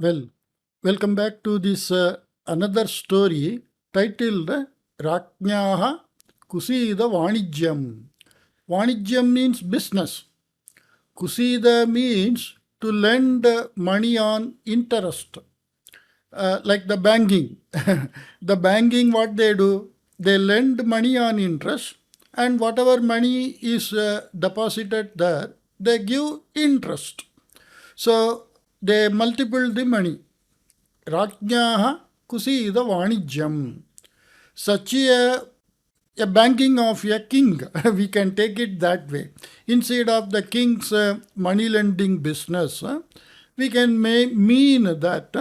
Well, welcome back to this another story titled Ragjnayah Kusida Vanijyam. Vanijyam means business. Kusida means to lend money on interest, like the banking. The banking, what they do, they lend money on interest, and whatever money is deposited there, they give interest. So they multiply the money. Ragjnayah Kusida Vanijyam. Such a banking of a king, we can take it that way. Instead of the king's money lending business, we can mean that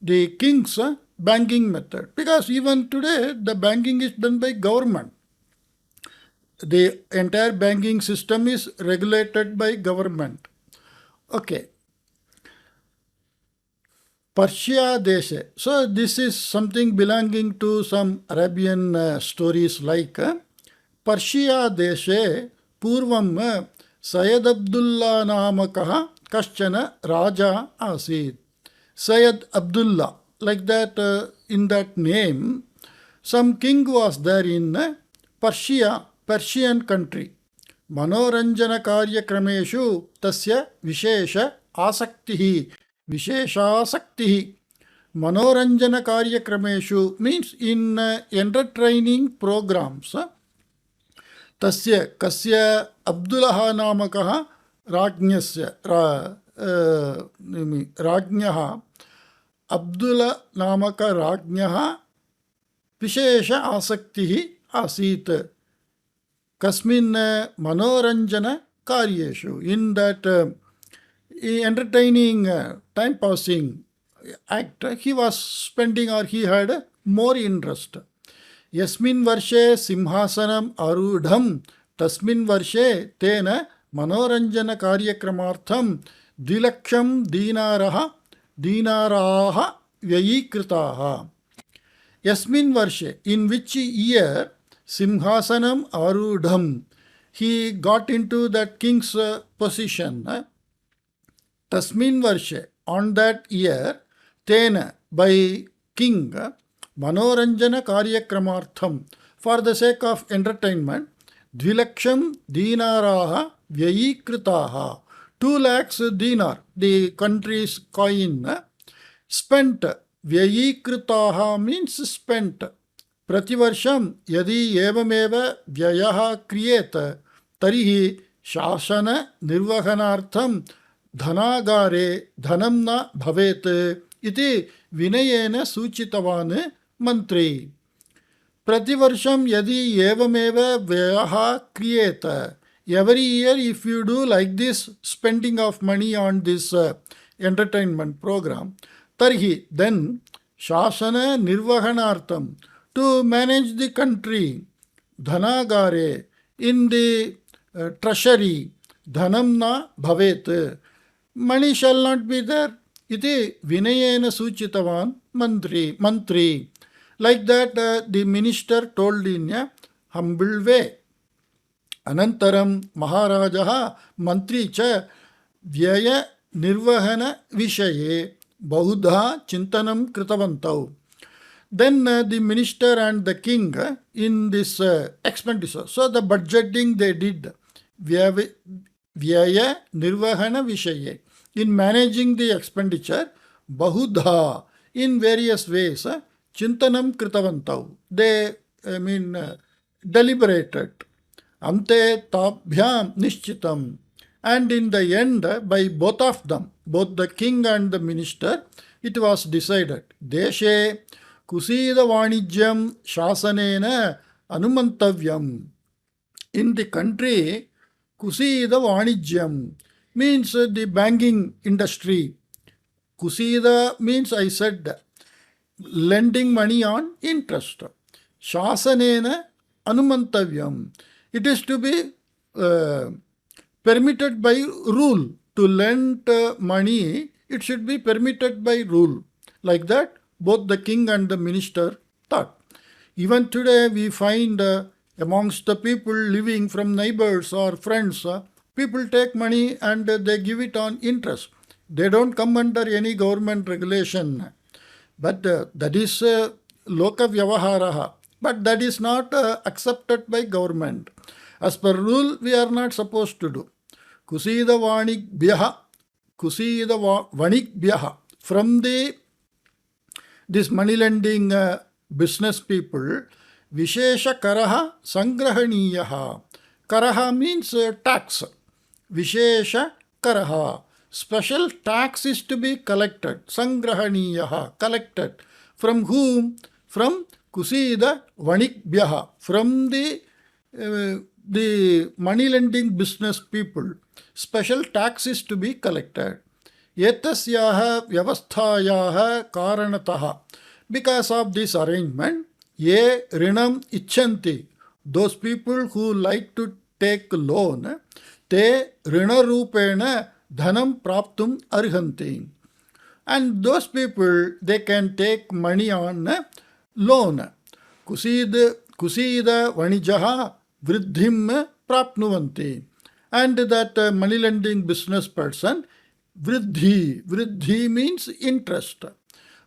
the king's banking method. Because even today, the banking is done by government. The entire banking system is regulated by government. Okay. Persia Deshe. So this is something belonging to some Arabian stories like Persia Deshe Purvam Sayyid Abdullah Namakaha Kaschana Raja Asid. Sayyid Abdullah, like that in that name, some king was there in Persia, Persian country. Manoranjana Karya Krameshu Tasya Vishesha Asaktihi. Visheshasakti. Manoranjana Karyakrameshu means in entertaining programs. Tasya Kasya Abdullah Namakaha Rajnyasya Ragnyaha Abdullah Namaka Ragnyaha Vishesha Asaktihi Asit. Kasmin Manoranjana Karyeshu. In that entertaining, time passing act, he was spending or he had more interest. Yasmin varshe simhasanam arudham tasmin varshe tena manoranjana karyakramartham dilaksham dinaraha vyayikritaha. Yasmin varshe, in which year simhasanam arudham, he got into that king's position. Tasmin Varshe, on that year, Tena, by king, Manoranjana Karyakramartham, for the sake of entertainment, Dvilaksham Dinaraha Vyayikritaha, 2 lakhs dinar, the country's coin, spent. Vyayikritaha means spent. Prativarsham Yadi Evameva Vyayaha Kriyeta, Tarihi Shasana Nirvahanartham Dhanagare dhanam na bhavet iti vinayena suchitavan mantri. Prativarsham yadi evameva vyaha kriyeta. Every year if you do like this spending of money on this entertainment program, tarhi, then shasana nirvahanartham, to manage the country, dhanagare, in the treasury, dhanam na bhavet, money shall not be there. Iti vinayena suchitavan mantri. Like that the minister told in a humble way. Anantaram Maharajaha mantri cha vyaya nirvahana vishaye bahudha chintanam kritavantau. Then the minister and the king in this expenditure. So the budgeting they did. Vyaya nirvahana vishaye, in managing the expenditure, bahudha, in various ways, chintanam kritavantau, they deliberated, ante tabhyam nishchitam, and in the end, by both of them, both the king and the minister, it was decided, deshe kusida vanijyam shasanena anumantavyam, in the country, Kusida Vanijyam means the banking industry. Kusida means, I said, lending money on interest. Shasanena Anumantavyam. It is to be permitted by rule. To lend money, it should be permitted by rule. Like that, both the king and the minister thought. Even today, we find amongst the people living from neighbors or friends, people take money and they give it on interest. They don't come under any government regulation. But that is loka vyavaharaha. But that is not accepted by government. As per rule, we are not supposed to do. Kusida vanikbhyaha, kusida vanikbhyaha. From this money lending business people, vishesha karaha sangrahaniyaha. Karaha means tax. Vishesha karaha. Special tax is to be collected. Sangrahaniyaha. Collected. From whom? From Kusida Vanikbhyaha. From the money lending business people. Special tax is to be collected. Etasyaha vyavasthayaha karanataha. Because of this arrangement, ye rinam ichanti. Those people who like to take loan, te rina rupena dhanam praptum arhanti. And those people, they can take money on loan. Kusida Vanijyaha vriddhim prapnuvanti. And that money lending business person, vriddhi means interest.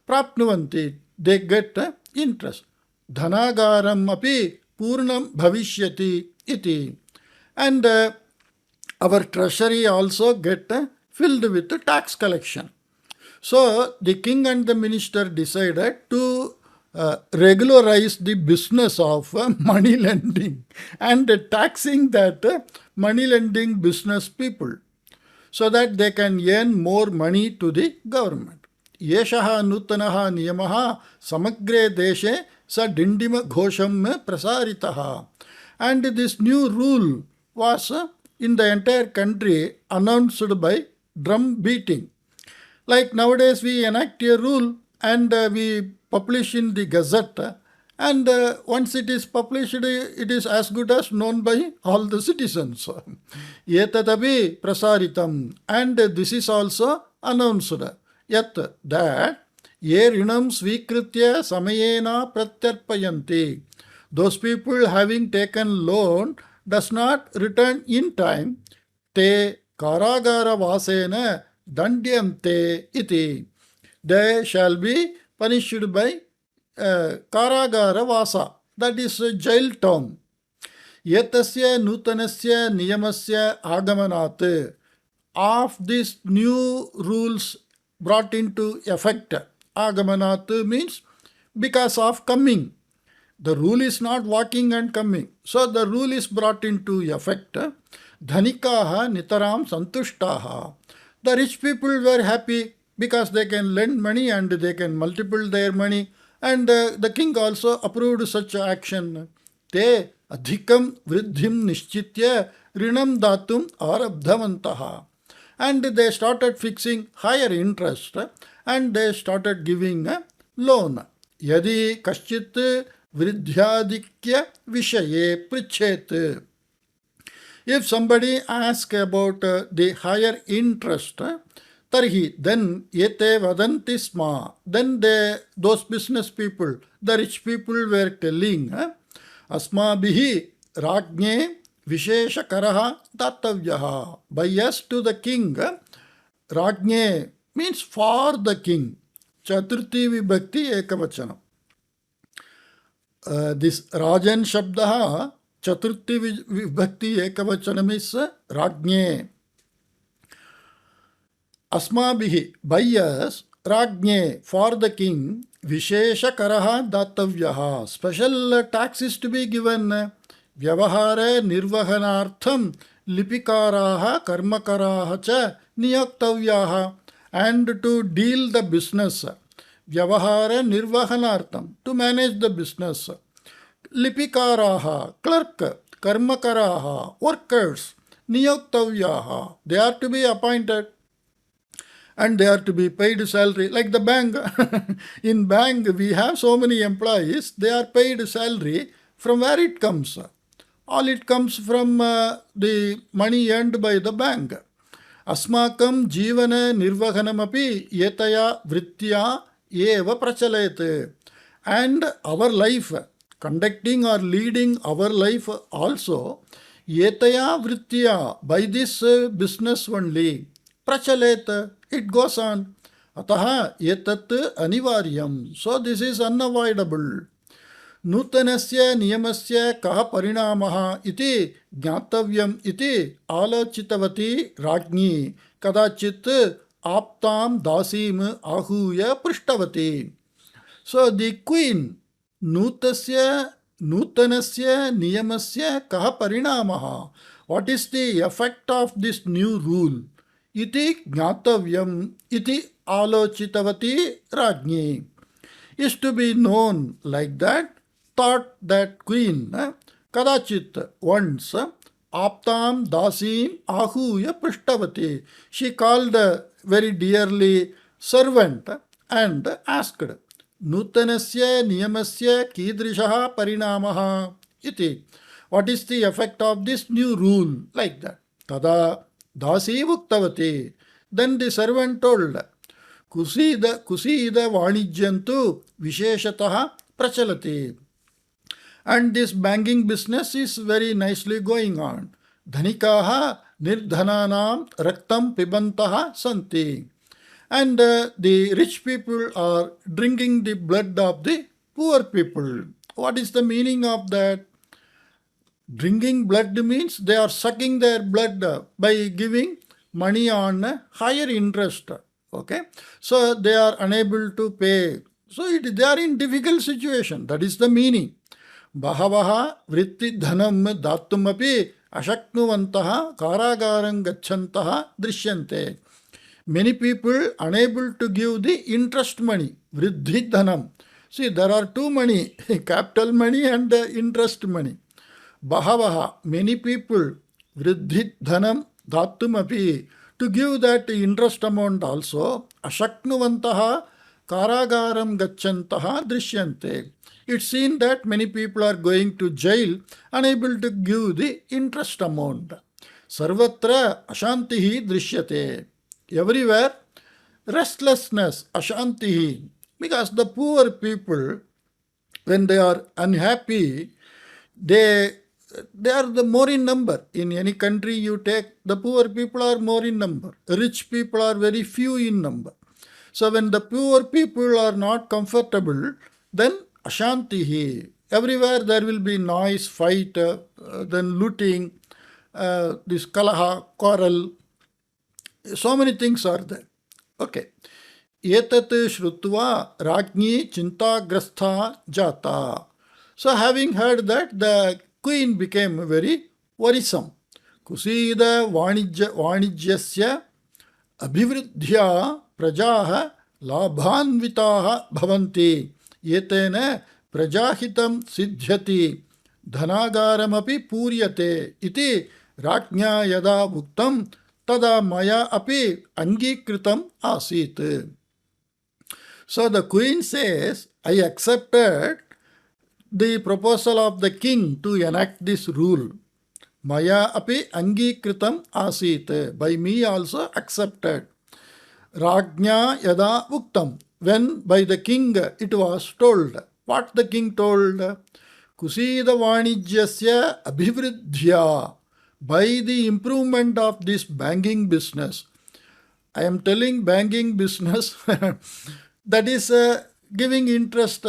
Prapnuvanti, they get interest. Dhanagaram api Puranam bhavishyati iti. And our treasury also get filled with tax collection. So the king and the minister decided to regularize the business of money lending and taxing that money lending business people so that they can earn more money to the government. Yeshaha nutanaha niyamaha samagre deshe sa dindima ghosham prasaritaha. And this new rule was in the entire country announced by drum beating. Like nowadays we enact a rule and we publish in the Gazette, and once it is published, it is as good as known by all the citizens. Etadabi prasaritam. And this is also announced. Yet that ye rinam svikritya samayena pratyarpayanti. Those people having taken loan does not return in time. Te karagara vasena dandyante iti. They shall be punished by karagara vasa. That is jail term. Yetasya nutanasya niyamasya agamanat. Of these new rules brought into effect. Agamanat means because of coming. The rule is not walking and coming. So the rule is brought into effect. Dhanikaha nitaram santushtaha. The rich people were happy because they can lend money and they can multiple their money. And the king also approved such action. Te adhikam vriddhim nishchitya rinam datum arabdhavantaha. And they started fixing higher interest and they started giving a loan. Yadi kaschit vriddhyadikya vishaye prichet. If somebody asks about the higher interest, tarhi, then yete vadanti sma. Then those business people, the rich people were telling, asmabihi Ragjnayah Vishesha karaha datavyaha. By yes to the king, Ragjnayah means for the king. Chaturthi vibhakti ekavachanam. This Rajan Shabdaha, Chaturthi vibhakti ekavachanam is Ragjnayah. Asmabihi, by us, Ragjnayah, for the king, Vishesha karaha datavyaha. Special tax is to be given. Vyavahara nirvahanartham lipikaraha karmakaraha cha niyaktavyaha. And to deal the business. Vyavahara nirvahanartham, to manage the business. Lipikaraha, clerk. Karmakaraha, workers. Niyaktavyaha, they are to be appointed. And they are to be paid salary. Like the bank. In bank, we have so many employees. They are paid salary. From where it comes? All it comes from the money earned by the bank. Asmakam jivana nirvahanamapi yetaya vrittya eva prachalayate. And our life, conducting or leading our life also, yetaya vrittya, by this business only, prachalayate, it goes on. Ataha etat anivaryam. So this is unavoidable. नूतनस्य नियमस्य कः परिणामः इति ज्ञातव्यम् इति आलोचितवती राज्ञी कदाचित् आप्तां दासीम् आहूय पृष्टवती. So the queen, नूतनस्य नियमस्य कः परिणामः, what is the effect of this new rule, इति ज्ञातव्यम् इति आलोचितवती राज्ञी, is to be known like that, thought that queen, kadachit, once, aptam dasim ahuya prishtavati, she called very dearly servant and asked, nutanasya niyamasya kidrishaha parinamaha iti, what is the effect of this new rule, like that. Tada dasi uktavati, then the servant told, Kusida Vanijyantu Visheshatah Prachalati. And this banking business is very nicely going on. Dhanikaha nirdhananam raktam pibantaha santi. And the rich people are drinking the blood of the poor people. What is the meaning of that? Drinking blood means they are sucking their blood by giving money on higher interest. Okay, so they are unable to pay. So they are in difficult situation. That is the meaning. Bahavaha vritti dhanam dattumapi ashaknuvantaha karagaram gachantaha drishyante. Many people unable to give the interest money, vriddhi dhanam. See, there are two money, capital money and interest money. Bahavaha, many people, vriddhi dhanam dattumapi, to give that interest amount also, ashaknuvantaha karagaram gachantaha drishyante. It's seen that many people are going to jail, unable to give the interest amount. Sarvatra ashantihi drishyate. Everywhere, restlessness, ashantihi. Because the poor people, when they are unhappy, they are the more in number. In any country you take, the poor people are more in number. Rich people are very few in number. So when the poor people are not comfortable, then ashantihi. Everywhere there will be noise, fight, then looting, this kalaha, quarrel. So many things are there. Okay. Etat shrutva rajni chintagrastha jata. So having heard that, the queen became very worrisome. Kusida Vanijyasya abhivriddhya prajaha labhanvitaha bhavanti yetena prajahitam siddhyati dhanagaramaphi puryate iti Ragjnayah yada bhuktam tada maya api angikritam asit. So the queen says, I accepted the proposal of the king to enact this rule. Maya api angikritam asit. By me also accepted. Ragjnayah yada uktam. When by the king it was told. What the king told? Kusida Vanijyasya abhivriddhya. By the improvement of this banking business. I am telling banking business that is giving interest,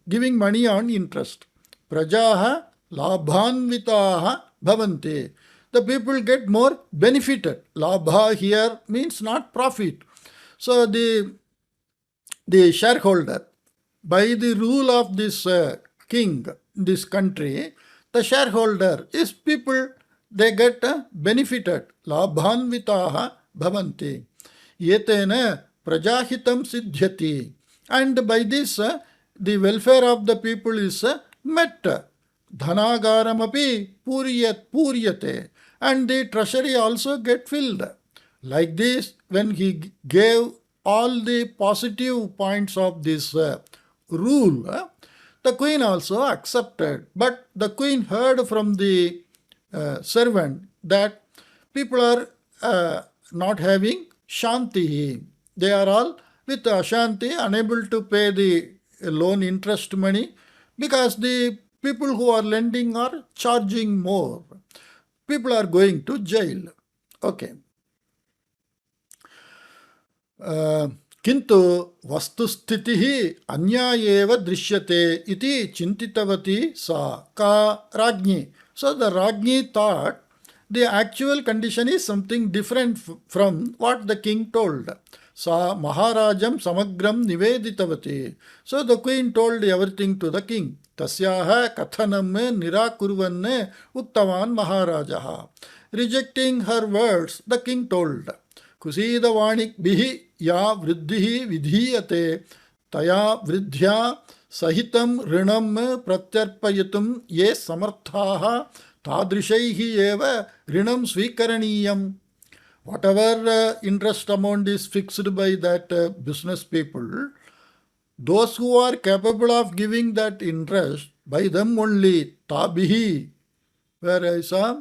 giving money on interest. Prajaha labhanvitaha bhavanti. The people get more benefited. Labha here means not profit. So the shareholder, by the rule of this king, this country, the shareholder is people, they get benefited. Labhanvitaha bhavanti. Yetena prajahitam siddhyati. And by this, the welfare of the people is met. Dhanagaram puryate. And the treasury also get filled. Like this, when he gave all the positive points of this rule, the queen also accepted. But the queen heard from the servant that people are not having shanti. They are all with ashanti, unable to pay the loan interest money because the people who are lending are charging more. People are going to jail. Okay. किन्तु वस्तुस्थितिः अन्या एव दृश्यते इति चिन्तितवती सा का राज्ञी. So the Rajni thought the actual condition is something different from what the king told. Sa Maharajam Samagram Niveditavati. So the queen told everything to the king. Tasyaha Kathanam Nirakurvan Uttavan Maharajaha. Rejecting her words, the king told, Kusida Vanik Bihi Ya Vriddhihi Vidhiyate Taya Vridhya Sahitam Rinam Pratyarpayatum Ye Samarthaha Tadrishaihi Eva Rinam Swikaraniyam. Whatever interest amount is fixed by that business people, those who are capable of giving that interest, by them only, tabihi, where I saw,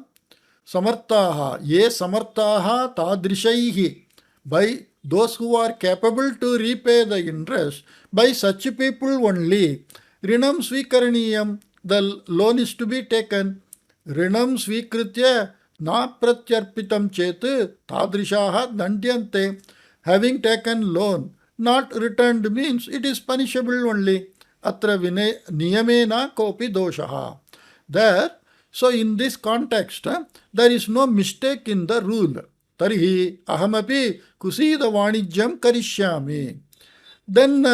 samartaha, ye samartaha tadrishaihi, by those who are capable to repay the interest, by such people only, rinam swikaraniyam, the loan is to be taken. Rinam swikritya na pratyarpitam chet tadrishaha dandyante. Having taken loan, not returned means it is punishable only. Atra niyamena kopi doshaha. There, so in this context, there is no mistake in the rule. Tarhi ahamapi kusida vanijyam karishyami. Then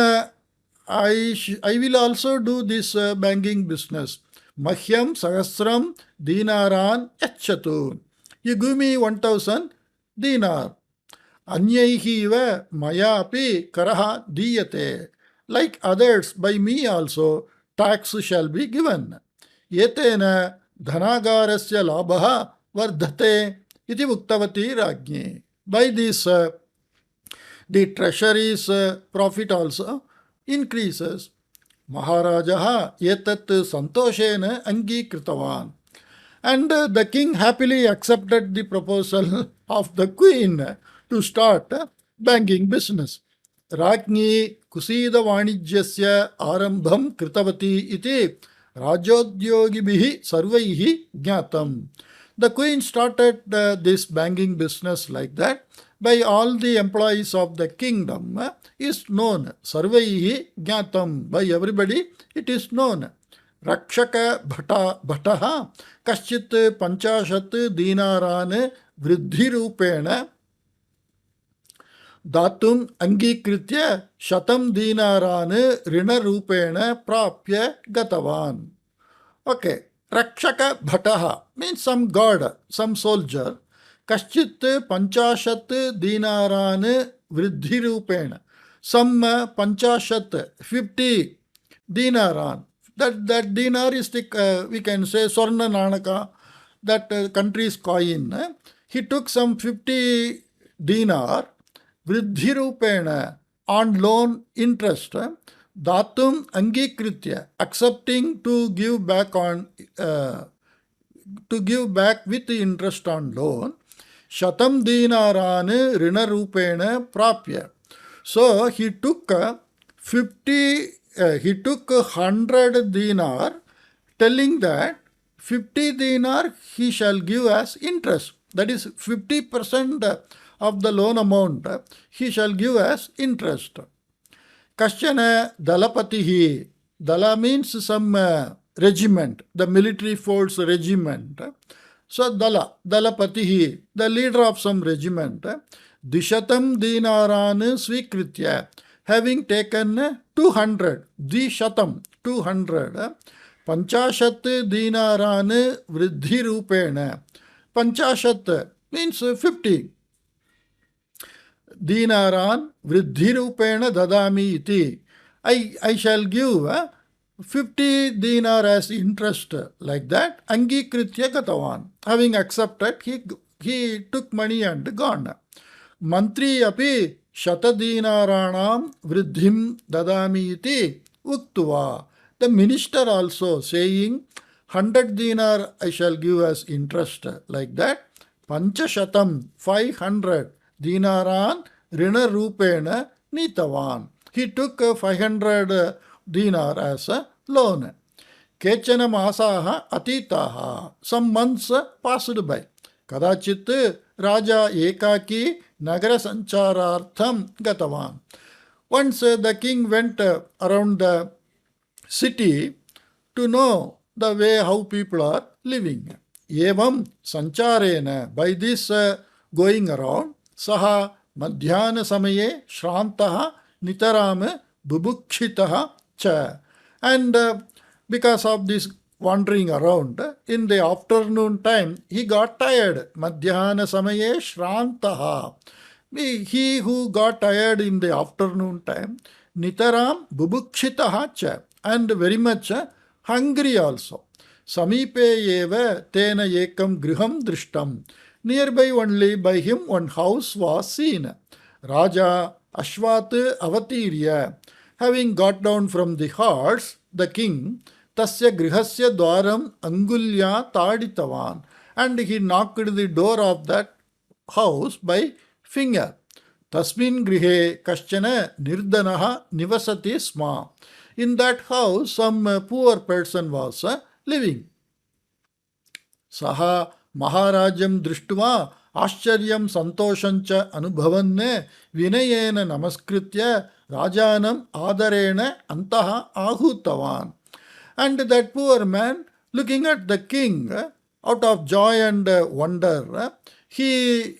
I will also do this banking business. Mahyam sahasram dinaran yachatu. You give me 1,000 dinar. Anyaihi va maya api karaha diyate. Like others, by me also, tax shall be given. Yetena dhanagarasya labha vardhate iti uktavati rajni. By this, the treasury's profit also increases. Maharajaha etat santoshena angikೃತವಾನ್. And the king happily accepted the proposal of the queen to start banking business. Rajni Kusida Vanijyasya Arambham Kritavati iti Rajodyogibihi Sarvaihi Jnatam. The queen started this banking business like that. By all the employees of the kingdom is known. Sarvaihi Jnatam. By everybody it is known. Rakshaka Bhataha Kaschit Panchashat Dinaran Vriddhirupena Datum Angikritya Shatam Dinaran Rinarupena Prapya Gatavan. Okay. Rakshaka Bhataha means some god, some soldier. Kaschit Panchashat Dinaran Vriddhirupena. Some Panchashat, 50 dinaran. That dinar is the, we can say, Swarna Nanaka, that country's coin. He took some 50 dinar, Vriddhirupena, on loan interest, Datum Angikritya, accepting to give back with the interest on loan, Shatam Dinaran Rinarupena Prapya. So he took 100 dinar, telling that 50 dinar he shall give as interest. That is 50% of the loan amount he shall give as interest. Kaschana Dalapatihi. Dala means some regiment, the military force regiment. So Dalapatihi, the leader of some regiment, Dishatam Dinaran Swikritya, having taken 200, Dishatam, 200, Panchashat Dinaran Vriddhirupena. Panchashat means 50. Dinaran Vriddhirupena Dadami iti. I shall give 50 dinar as interest, like that. Angikritya Gatavan. Having accepted, he took money and gone. Mantri api Shatadinaranam Vriddhim Dadami iti Uktuva. The minister also saying 100 dinar I shall give as interest, like that. Panchashatam, 500 dinaran Rina Rupena Nitavan. He took 500 dinar as a loan. Kechana Masaha Atitaha. Some months passed by. Kadachit Raja ekaki nagara sancharartham gatavan. Once the king went around the city to know the way how people are living. Evam sancharena, by this going around, saha madhyana samaye shrantaha nitaram bubukshitaha cha. And because of this wandering around, in the afternoon time, he got tired. Madhyana samaye shrantaha. He who got tired in the afternoon time, nitaram bubukshitaha cha, and very much hungry also. Samipe eva tena ekam griham drishtam. Nearby only by him one house was seen. Raja Ashvat avatirya. Having got down from the horse, the king, tasya grihasya dwaram angulya taditavan. And he knocked the door of that house by finger. Tasmin grihe kaschana nirdanaha nivasati sma. In that house, some poor person was living. Saha Maharajam Drishtva Ashcharyam Santoshancha Anubhavanne Vinayena Namaskritya Rajanam Adarena Antaha Ahutavan. And that poor man, looking at the king, out of joy and wonder, he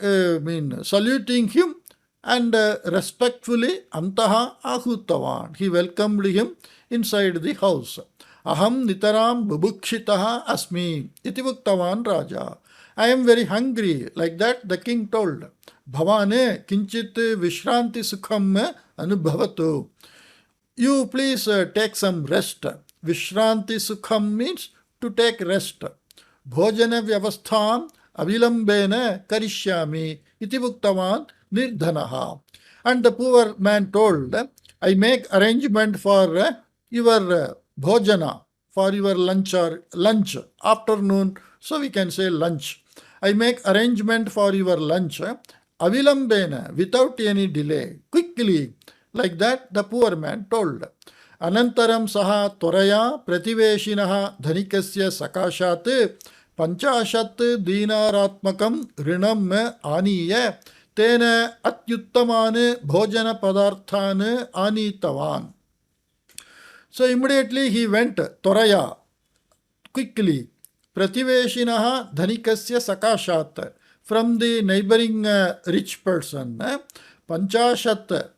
saluting him and respectfully Antaha Ahutavan. He welcomed him inside the house. Aham nitaram bubukshitaha asmi iti uktavan Raja. I am very hungry. Like that the king told. Bhavane kinchit vishranti sukham anubhavatu. You please take some rest. Vishranti sukham means to take rest. Bhojana vyavastham avilambena karishyami iti uktavan nirdhanaha. And the poor man told, I make arrangement for your bhojana, for your lunch, afternoon, so we can say lunch. I make arrangement for your lunch, avilambena, without any delay, quickly. Like that the poor man told. Anantaram saha toraya prativeshinaha dhanikasya sakashat panchashat dinaratmakam rinam aniya tena atyuttamane bhojana padarthan anitavan. So immediately he went, Toraya, quickly, Prativeshinaha Dhanikasya Sakashat, from the neighboring rich person, Panchashat,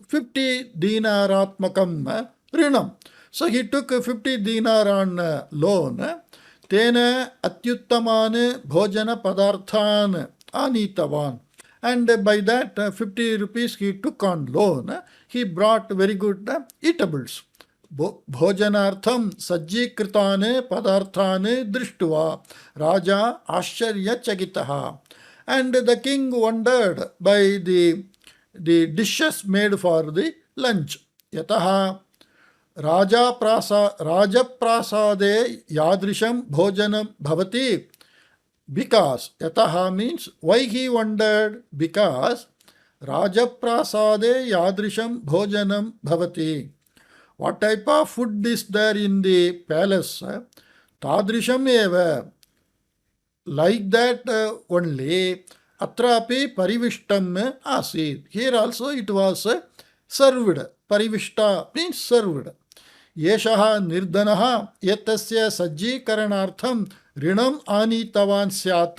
50 dinaratmakam rinam. So he took 50 dinar on loan, Tena Atyuttamane Bhojana Padarthan Anitavan. And by that 50 rupees he took on loan, he brought very good eatables. Bhojanartham sajjikritane padarthane drishtva Raja Ashcharya Chagitaha. And the king wondered by the dishes made for the lunch. Yataha Raja Prasade Yadrisham Bhojanam Bhavati. Because, Yataha means why he wondered? Because Raja Prasade Yadrisham Bhojanam Bhavati. What type of food is there in the palace? Tadrisham eva. Like that only. Atrapi parivishtam asid. Here also it was served. Parivishta means served. Yeshaha nirdanaha yatasya sajjikaranartham rinam anitavan syat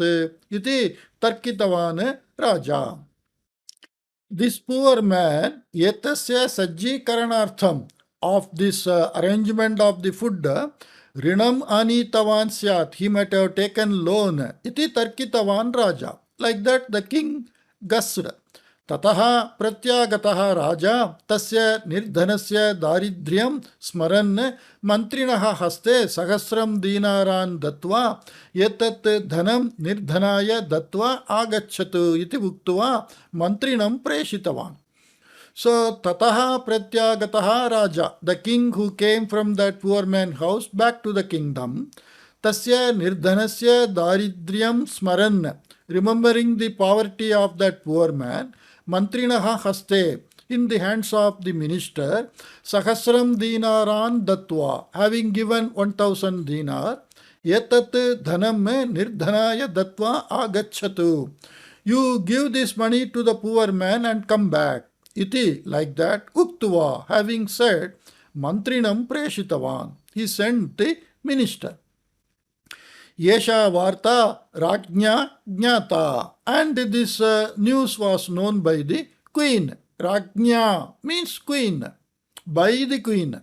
iti tarkitavan Raja. This poor man, yatasya sajjikaranartham, of this arrangement of the food, rinam anitavan syat, he might have taken loan, iti tarkitavan Raja. Like that the king guessed. Tataha pratyagataha Raja tasya nirdhanasya daridryam smaran mantrinaha haste sahasram dinaran datva yetat dhanam nirdhanaya datva agachatu iti uktva mantrinam preshitavan. So, tataha pratyagataha Raja, the king who came from that poor man's house back to the kingdom, tasya nirdhanasya daridryam smaran, remembering the poverty of that poor man, mantrinaha haste, in the hands of the minister, sahasram dinaran datva, having given 1000 dinar, etat dhanam nirdhanaya datva agachatu. You give this money to the poor man and come back. Iti, like that, uktva, having said, mantrinam preshitavan. He sent the minister. Yesha Varta Rajna Jnata. And this news was known by the queen. Rajna means queen. By the queen.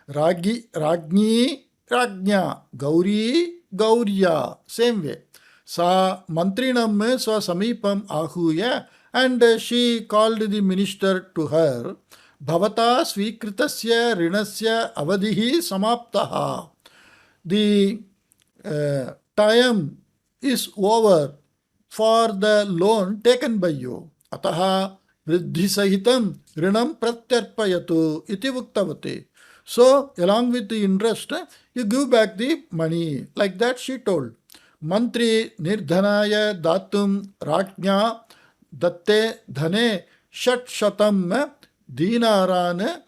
Rajni Rajna. Gauri Gaurya. Same way. Sa mantrinam swa samipam ahuya. And she called the minister to her. Bhavata svikritasya rinasya avadihi samaptaha. The time is over for the loan taken by you. Ataha vriddhi sahitam rinam pratyarpayatu iti uktavati. So, along with the interest, you give back the money. Like that she told. Mantri nirdhanaya datum rajna datte dhane shat shatam dinaran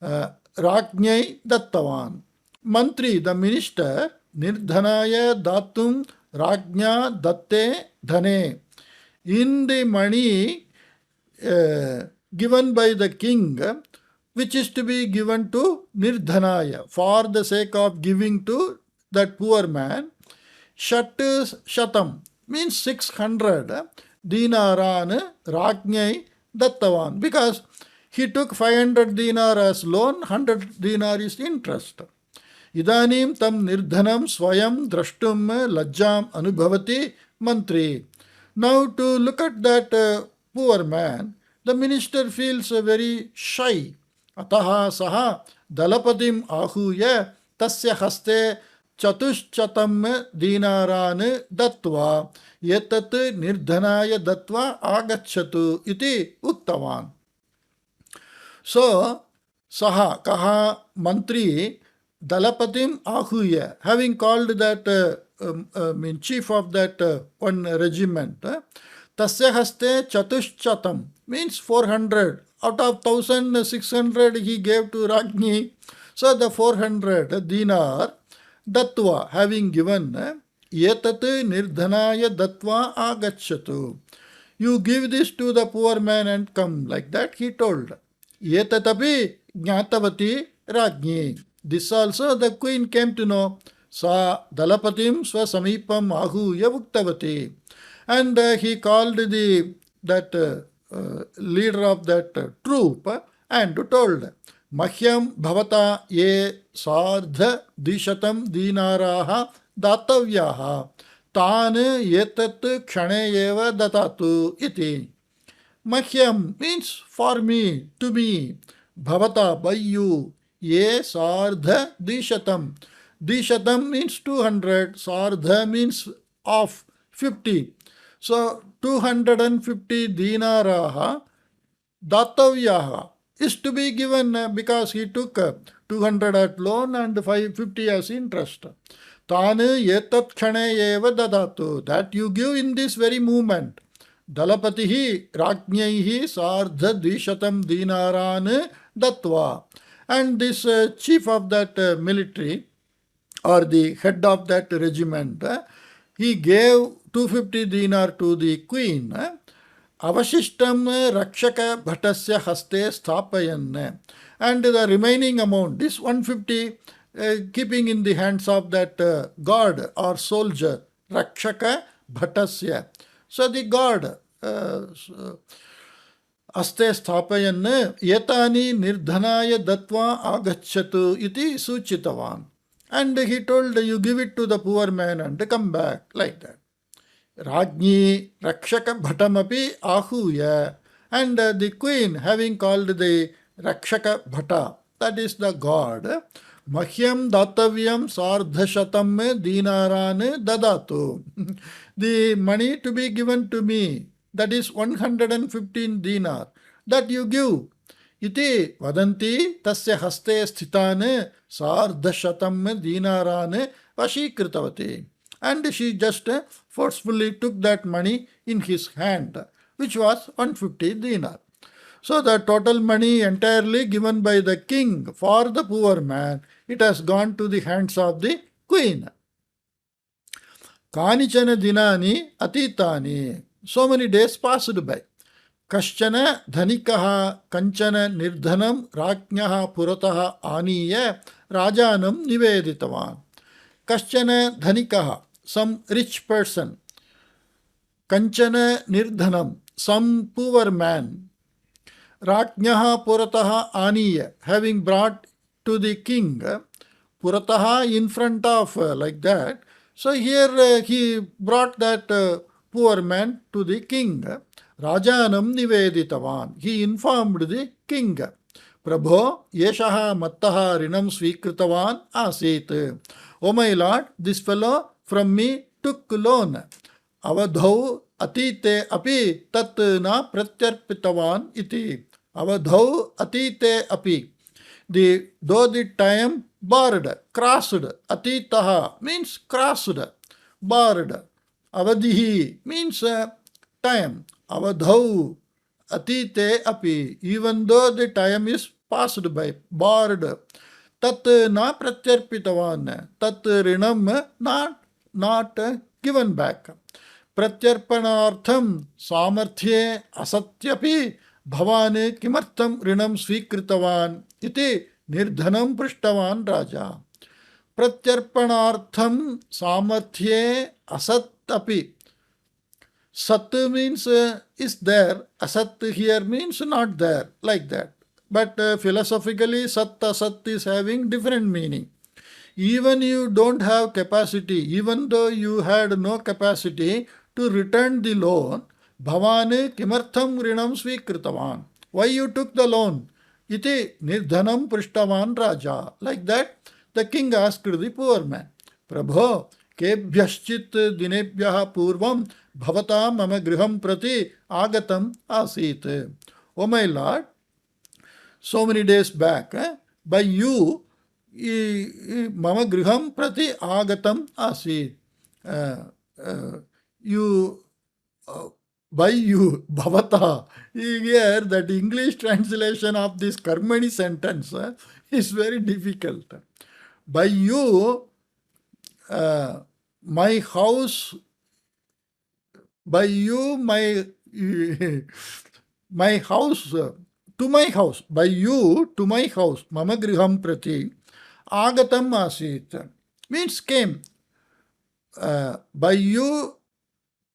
rajnyai dattavan. Mantri, the minister, nirdhanaya datum rajna datte dhane. In the money given by the king, which is to be given to nirdhanaya, for the sake of giving to that poor man, shatam means 600 dinaran rajnyai dattavan, because he took 500 dinar as loan, 100 dinar is interest. Idanim tam nirdhanam swayam drashtum lajjam anubhavati mantri. Now to look at that poor man, the minister feels very shy. Ataha saha dalapatim ahuya tasya haste chatushchatam dinaran datva yetat nirdhanaya datva agachatu iti uttavan. So, saha kaha mantri dalapatim ahuya, having called that chief of that one regiment, tasya haste chatushchatam means 400. Out of 1,600 he gave to Rajni. So the 400 dinar datva, having given, yetat nirdhanaya datva agachatu. You give this to the poor man and come. Like that he told. Yetatapi jnatavati Rajni. This also the queen came to know. Sa dalapatim swa samipam ahuya uktavati. And he called that leader of that troop and told, Mahyam bhavata ye sardha dishatam dinaraha datavyaha tan yetat kshane eva datatu iti. Mahyam means for me, to me, bhavata by you, ye sardha dishatam. Dishatam means 200, sardha means of 50. So 250 dinaraha datavyaha is to be given because he took 200 at loan and 550 as interest. Tane yetat kshane eva dadatu, that you give in this very moment. Dalapatihi rajnyaihi sardha dishatam dinaran datva. And this chief of that military, or the head of that regiment, he gave 250 dinar to the queen. Avashishtam rakshaka bhatasya haste sthapayan. And the remaining amount, this 150, keeping in the hands of that guard or soldier, rakshaka bhatasya. So the guard, aste sthapayan yetani nirdhanaya datva agachatu iti suchitavan. And he told, you give it to the poor man and come back, like that. Rajni Rakshaka Bhatamapi Ahuya. And the queen, having called the Rakshaka Bhata, that is the god, Mahyam Datavyam Sardhashatam Dinaran Dadatu. The money to be given to me, that is 115 dinar, that you give. Iti vadanti tasya haste sthitane sardhashatam dinarane vashikritavati. And she just forcefully took that money in his hand, which was 150 dinar. So the total money entirely given by the king for the poor man, it has gone to the hands of the queen. Kanichana dinani atitani. So many days passed by. Kaschana dhanikaha kanchana nirdhanam rajnyaha purataha aniya rajanam niveditavan. Kaschana dhanikaha, some rich person. Kanchana nirdhanam, some poor man. Ragnyaha purataha aniya, having brought to the king. Purataha, in front of, like that. So here he brought that poor man to the king. Rajanam niveditavan. He informed the king. Prabho, yeshaha mattaha rinam svikritavan asit. O my lord, this fellow from me took loan. Avadhau atite api tat na pratyarpitavan iti. Avadhau atite api. Though the time barred, crossed, atitaha means crossed, barred. Avadihi means time. Avadhau atite api, even though the time is passed by, barred. Tat na pratyarpitavan, tat rinam not given back. Pratyarpanartham samarthye asatyapi bhavan kimartham rinam svikritavan iti nirdhanam prishtavan raja. Pratyarpanartham samarthye asatapi. Sat means is there, asat here means not there, like that. But philosophically, sat asat is having different meaning. Even you don't have capacity, even though you had no capacity to return the loan, bhavane kimartham rinam svikritavan. Why you took the loan? Iti nirdhanam prishtavan raja. Like that, the king asked the poor man, Prabho, kebhyashchit dinebhyah purvam bhavata mama griham prati agatam asit. O my lord, so many days back, by you, mama griham prati agatam asit. You, by you, bhavata. Here, that English translation of this karmani sentence is very difficult. By you, my house, by you, my house, to my house, by you, to my house, mama griham prati, agatam asit, means came. By you,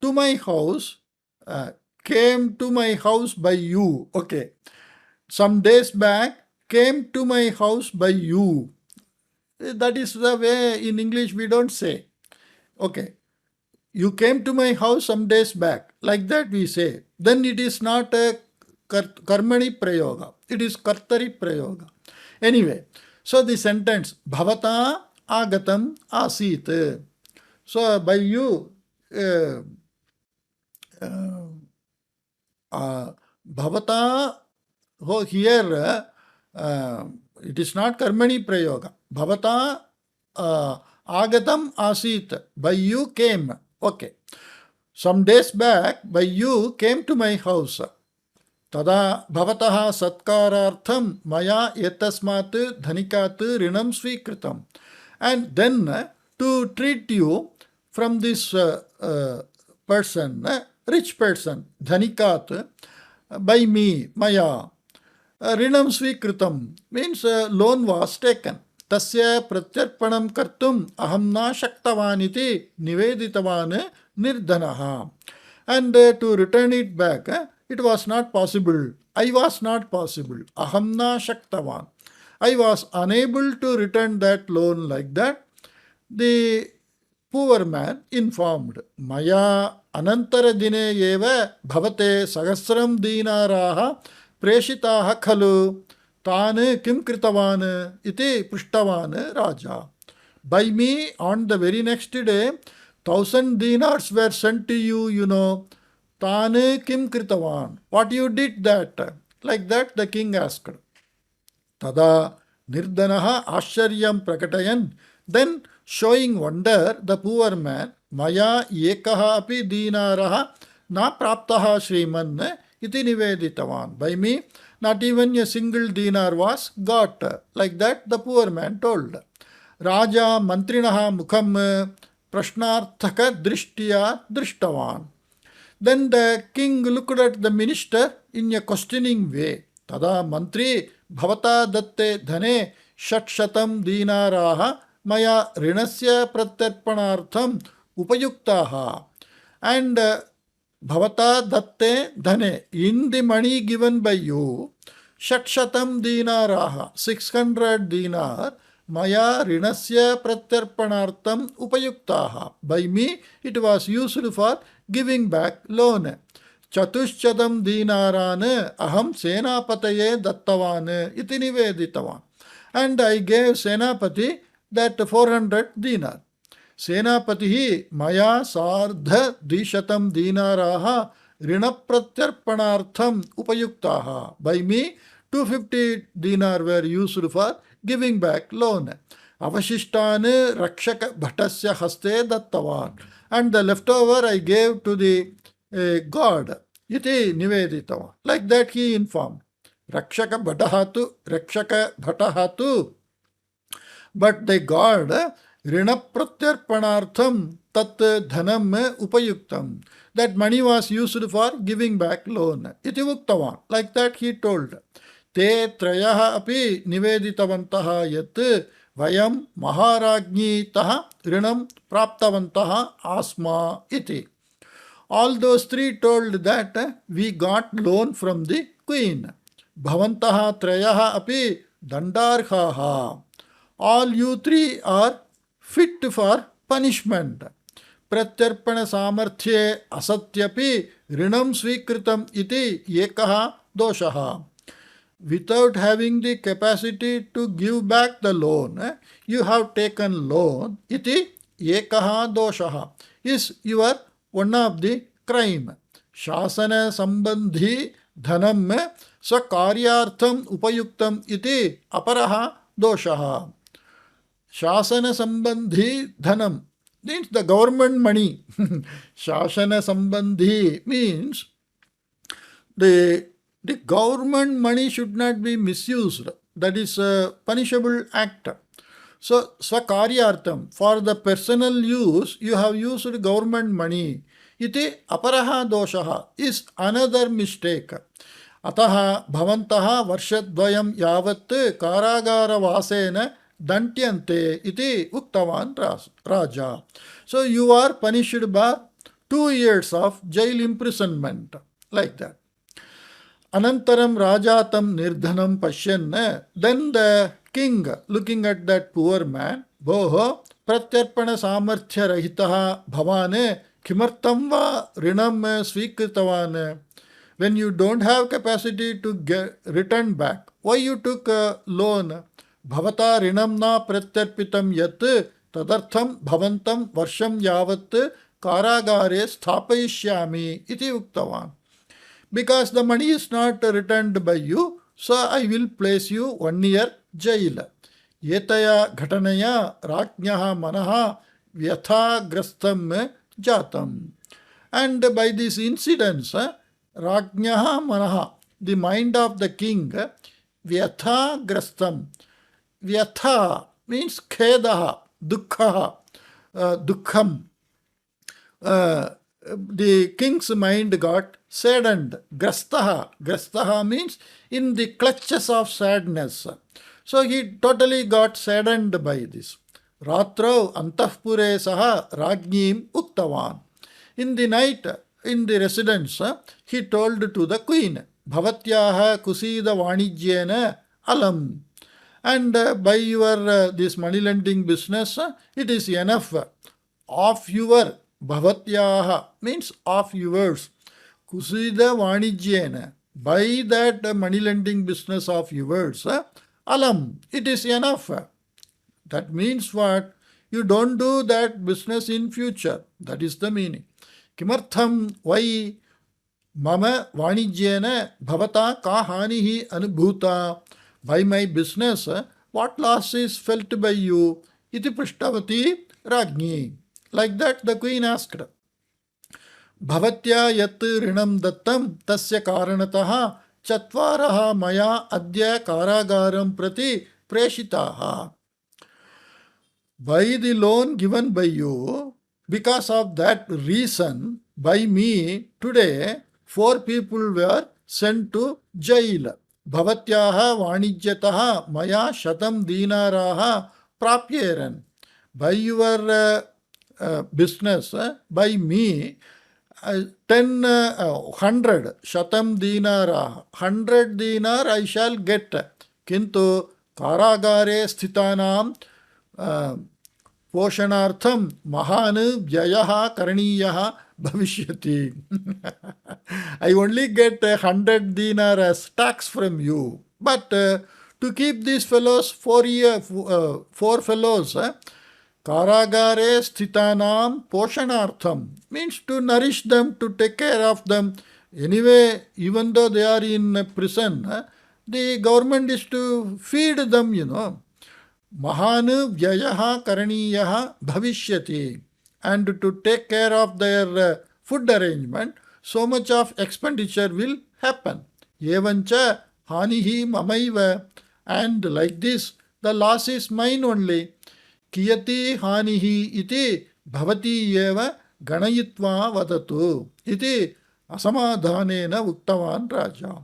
to my house, came to my house by you. Okay. Some days back, came to my house by you. That is the way in English we don't say. Okay. You came to my house some days back. Like that we say. Then it is not a karmani prayoga. It is kartari prayoga. Anyway, so the sentence, bhavata agatam asit. So by you, bhavata, here it is not karmani prayoga. Bhavata agatam asit, by you came. Okay. Some days back, by you came to my house. Tada bhavataha satkarartham maya etasmat dhanikat rinam svikritam. And then to treat you from this person, rich person, dhanikat, by me, maya, rinam svikritam, means loan was taken. Tasya pratyarpanam kartum aham na shaktavan niveditavan nirdhanaha. And to return it back, it was not possible. I was not possible. Aham na shaktavan. I was unable to return that loan like that. The poor man informed, Maya anantara dine eva bhavate sagasram dinaraha preshitaha khalu tane kim kritavan iti prishtavan raja. By me, on the very next day, 1,000 dinars were sent to you, you know. Tane kim kritavan. What you did that? Like that the king asked. Tada nirdanaha asharyam prakatayan. Then showing wonder, the poor man, maya ekaha api dinaraha na praptaha shriman iti niveditavan. By me, not even a single dinar was got. Like that the poor man told. Raja mantrinaha mukham prashnarthaka drishtiya drishtavan. Then the king looked at the minister in a questioning way. Tada mantri bhavata datte dhane shatshatam dinaraha maya rinasya pratyarpanartham upayuktaha. And bhavata datte dhane, in the money given by you, shatshatam dinaraha, 600 dinar, maya rinasya pratyarpanartham upayuktaha. By me it was used for giving back loan. Chatushchadam dinaran aham senapataye dattavan iti niveditavan. And I gave Senapati that 400 dinar. Senapatihi maya sardha dishatam dinaraha rinapratyarpanartham upayuktaha. By me 250 dinar were used for giving back loan. Avashishtan rakshaka bhatasya haste dattavan. And the leftover I gave to the god. Iti niveditavan. Like that he informed. Rakshaka bhatahatu. But the god Rina pratyarpanartham tat dhanam upayuktam. That money was used for giving back loan. Iti uktavan. Like that he told. Te trayaha api niveditavantaha yat vayam maharajnitaha rinam praptavantaha asma iti. All those three told that we got loan from the queen. Bhavantaha trayaha api dandarhaha. All you three are fit for punishment. Pratyarpana samarthye asatyapi rinam swikritam iti ekaha doshaha. Without having the capacity to give back the loan, you have taken loan. Iti ekaha doshaha is your one of the crime. Shasana sambandhi dhanam sakaryartham upayuktam iti aparaha doshaha. Shasana sambandhi dhanam means the government money. Shasana sambandhi means the government money should not be misused. That is a punishable act. So, swakaryartham, for the personal use, you have used government money. Iti aparaha doshaha is another mistake. Ataha bhavantaha varshadvayam yavat karagara vasena dantyante iti uktavan raja. So, you are punished by 2 years of jail imprisonment. Like that. Anantaram rajatam nirdhanam pashyan. Then the king, looking at that poor man, Boho pratyarpana samarthya rahitaha bhavane kimartam va rinam svikritavan. When you don't have capacity to get return back, why you took a loan? Bhavata rinam na pratyarpitam yat tadartham bhavantam varsham yavat karagare sthapayishyami iti uktavan. Because the money is not returned by you, so I will place you 1 year jail. Etaya ghatanaya Ragjnayah manaha vyathagrastam jatam. And by these incidents, Ragjnayah manaha, the mind of the king, vyathagrastam. Vyatha means khedaha, dukkha, dukkham. The king's mind got saddened. Grastaha means in the clutches of sadness. So he totally got saddened by this. Ratrau antahpure saha Rajnim uktavan. In the night, in the residence, he told to the queen, Bhavatyaha Kusida Vanijyam alam. And by your this money lending business, it is enough of your Bhavatyaha means of yours. Kusida Vanijyam. By that money lending business of yours, alam, it is enough. That means what? You don't do that business in future. That is the meaning. Kimartham, why? Mama Vanijyena bhavata ka hanihi anubhuta. By my business, what loss is felt by you? Iti prishtavati Rajni. Like that the queen asked. Bhavatya yat rinam dattam tasya karanataha chatvaraha maya adya karagaram prati preshitaha. By the loan given by you, Because of that reason, by me today, 4 people were sent to jail. Bhavatyaha Vanijyataha Maya Shatam Dinaraha Prapyeran. By your business, by me, 100 Shatam Dinara, 100 dinar I shall get. Kintu Karagare Sthitanam पोषणार्थम महान व्ययः करणीयः भविष्यति. I only get 100 dinar as tax from you. But to keep these fellows 4 fellows, Karagare sthitanam poshanartham means to nourish them, to take care of them. Anyway, even though they are in prison, the government is to feed them, Mahan Vyayaha Karaniyaha Bhavishyati, and to take care of their food arrangement, so much of expenditure will happen. Evancha Hanihi Mamaiva, and like this, the loss is mine only. Kiyati Hanihi iti Bhavati Yeva Ganayitva Vadatu iti Asamadhanena Uktavan Raja.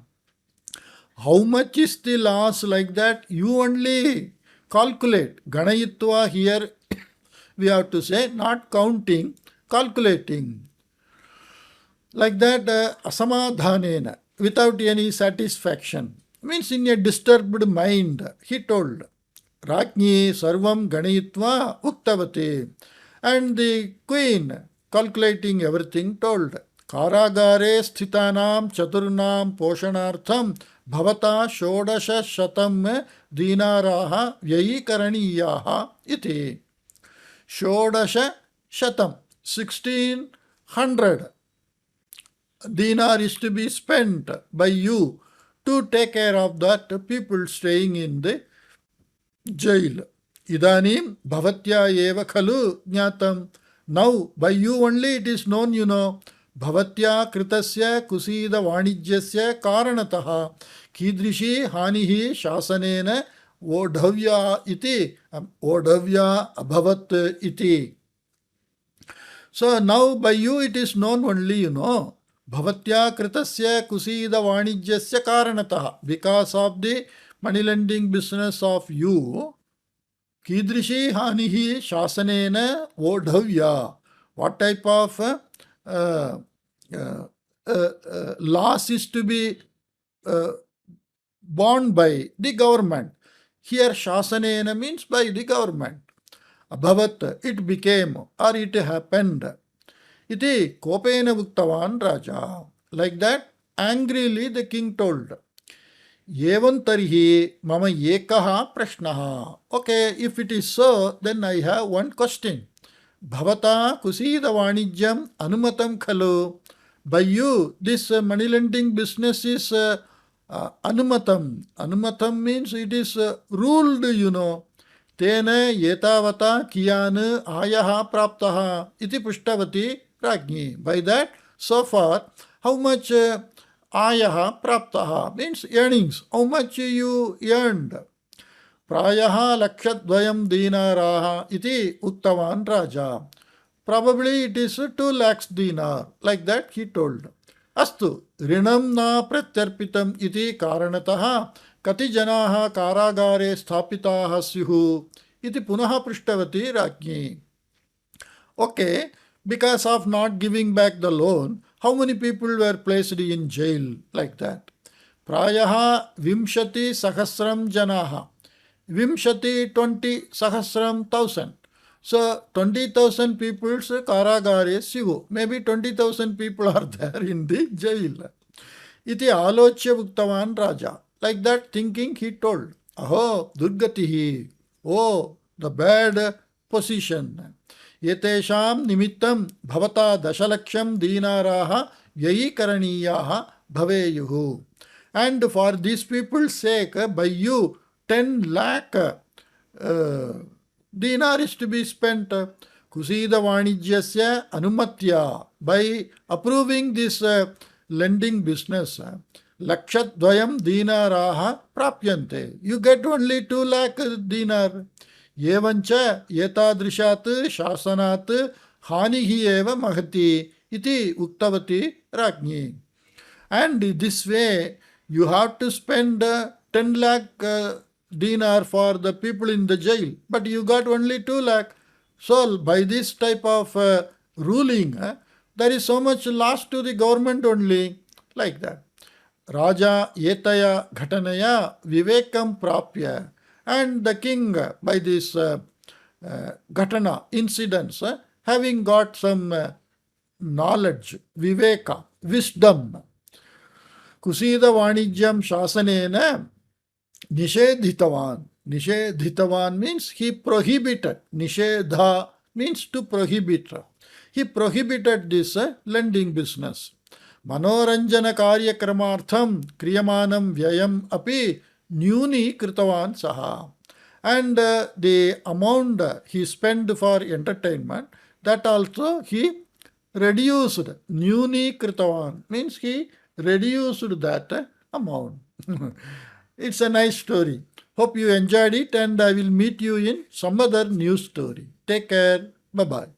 How much is the loss like that? You only calculate. Ganayitva here we have to say not counting, calculating. Like that, asamadhanena, without any satisfaction. Means in a disturbed mind, he told. Rajni sarvam ganayitva uktavate. And the queen, calculating everything, told. Karagare sthitanam chaturnam poshanartham bhavata shodasha shatam dinaraha vyayi karaniyaha iti. Shodasha shatam, 1600 dinar is to be spent by you to take care of that people staying in the jail. Idanim bhavatya eva khalu jnatam. Now by you only it is known, Bhavatya kritasya kusida vanijyasya karanataha kidrishi hanihi shasanena odhavya iti odhavya abhavat iti. So now by you it is known only, Bhavatya kritasya kusida vanijyasya karanataha, because of the money lending business of you, kidrishi hanihi shasanena odhavya. What type of loss is to be borne by the government. Here shasanena means by the government. Abhavat, it became or it happened. Iti kopena uktavan raja. Like that, angrily the king told. Evan tarihi mama ekaha prashnaha. Okay, if it is so, then I have one question. Bhavata kusida vanijyam anumatam khalu. By you, this money lending business is anumatam. Anumatam means it is ruled, Tena yetavata kiyan ayaha praptaha iti pushtavati rajni. By that, so far, how much ayaha praptaha means earnings. How much you earned. Prayaha lakshadvayam dinaraha iti uttavan raja. Probably it is 2 lakhs dinar. Like that he told. Astu rinam na pratyarpitam iti karanataha kati janaha karagare sthapitaha syuhu iti punaha prishtavati rajni. Okay, because of not giving back the loan, how many people were placed in jail like that? Prayaha vimshati sahasram janaha. Vimshati 20 sahasram thousand. So 20,000 people's karagare sivu. Maybe 20,000 people are there in the jail. Iti alochya uktavan raja. Like that thinking he told. Aho durgatihi. Oh, the bad position. Yetesham nimittam bhavata dashalaksham dinaraha yayi karaniyaha bhaveyuhu. And for these people's sake, by you, 10 lakh dinar is to be spent. Kusida vanijyasya anumatya. By approving this lending business, lakshatdvayam dinaraha prapyante. You get only 2 lakh dinar. Evancha yetadrishat shasanat hanihi eva mahati iti uktavati Rajni. And this way, you have to spend 10 lakh dinar for the people in the jail, but you got only 2 lakh. So, by this type of ruling, there is so much loss to the government only, like that. Raja etaya ghatanaya vivekam prapya. And the king, by this ghatana, incidents, having got some knowledge, viveka, wisdom, Kusida Vanijyam Shasanena Nishedhitavan. Nishedhitavan means he prohibited. Nishedha means to prohibit. He prohibited this lending business. Manoranjana karyakramartham kriyamanam vyayam api nyuni kritavan saha. And the amount he spent for entertainment, that also he reduced. Nyuni kritavan means he reduced that amount. It's a nice story. Hope you enjoyed it, and I will meet you in some other new story. Take care. Bye bye.